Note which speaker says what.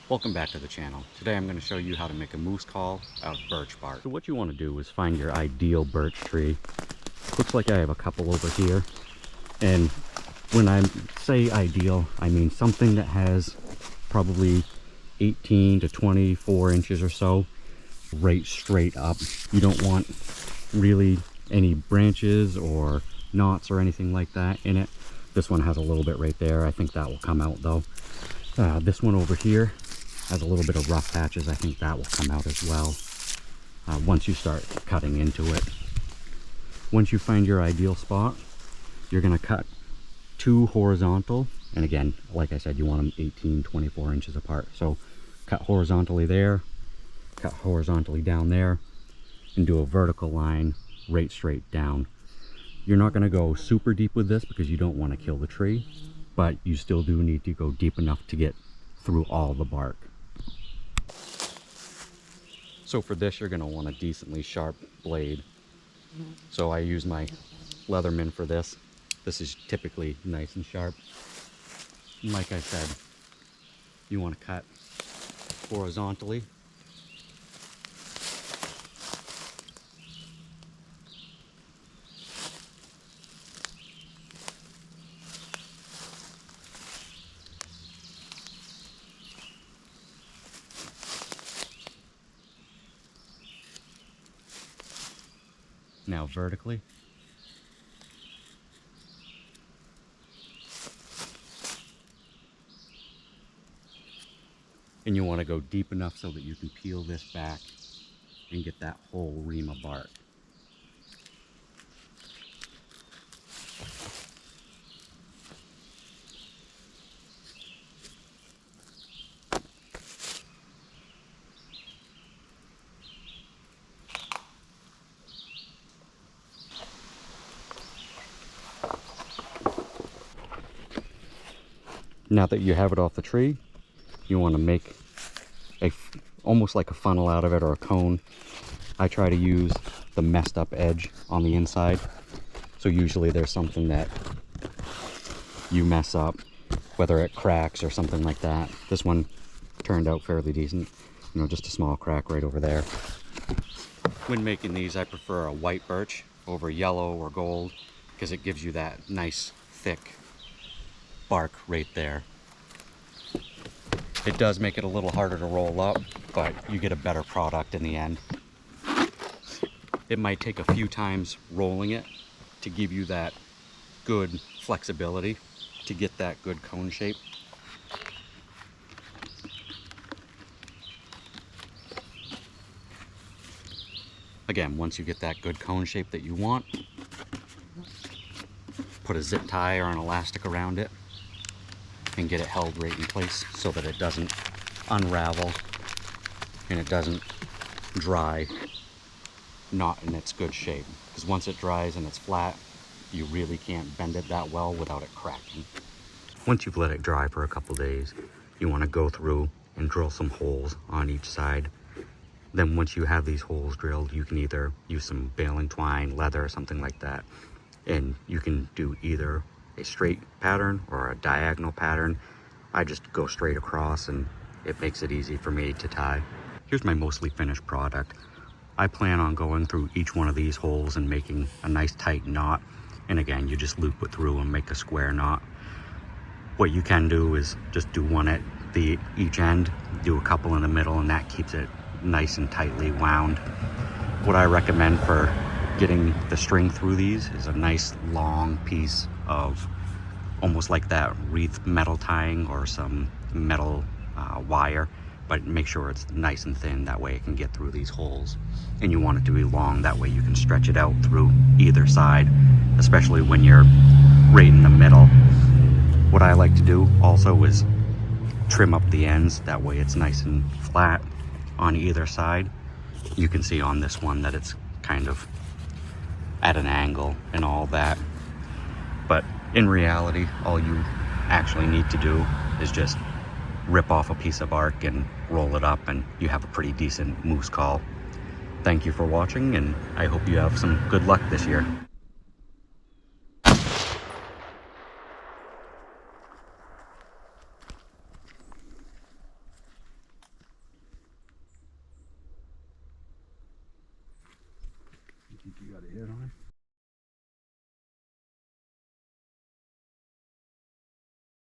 Speaker 1: Welcome back to the channel. Today I'm going to show you how to make a moose call out of birch bark. So what you want to do is find your ideal birch tree. Looks like I have a couple over here. And when I say ideal, I mean something that has probably 18 to 24 inches or so right straight up. You don't want really any branches or knots or anything like that in it. This one has a little bit right there. I think that will come out though. This one over here has a little bit of rough patches. I think that will come out as well once you start cutting into it. Once you find your ideal spot, you're going to cut two horizontal, and again, like I said, you want them 18, 24 inches apart. So cut horizontally there, cut horizontally down there, and do a vertical line right straight down. You're not going to go super deep with this because you don't want to kill the tree, but you still do need to go deep enough to get through all the bark. So for this, you're going to want a decently sharp blade. So I use my Leatherman for this. This is typically nice and sharp. And like I said, you want to cut horizontally. Now vertically. And you want to go deep enough so that you can peel this back and get that whole ream of bark. Now that you have it off the tree, you want to make almost like a funnel out of it, or a cone. I try to use the messed up edge on the inside. So usually there's something that you mess up, whether it cracks or something like that. This one turned out fairly decent, you know, just a small crack right over there. When making these, I prefer a white birch over yellow or gold because it gives you that nice thick bark right there. It does make it a little harder to roll up, but you get a better product in the end. It might take a few times rolling it to give you that good flexibility to get that good cone shape. Again, once you get that good cone shape that you want, put a zip tie or an elastic around it and get it held right in place so that it doesn't unravel and it doesn't dry not in its good shape. Because once it dries and it's flat, you really can't bend it that well without it cracking. Once you've let it dry for a couple days, you want to go through and drill some holes on each side. Then once you have these holes drilled, you can either use some baling twine, leather, or something like that, and you can do either a straight pattern or a diagonal pattern. I just go straight across and it makes it easy for me to tie. Here's my mostly finished product. I plan on going through each one of these holes and making a nice tight knot. And again, you just loop it through and make a square knot. What you can do is just do one at each end, do a couple in the middle, and that keeps it nice and tightly wound. What I recommend for getting the string through these is a nice long piece of almost like that wreath metal tying or some metal wire, but make sure it's nice and thin, that way it can get through these holes. And you want it to be long, that way you can stretch it out through either side, especially when you're right in the middle. What I like to do also is trim up the ends, that way it's nice and flat on either side. You can see on this one that it's kind of at an angle and all that, but in reality all you actually need to do is just rip off a piece of bark and roll it up, and you have a pretty decent moose call. Thank you for watching, and I hope you have some good luck this year.
Speaker 2: think you got a hit on him?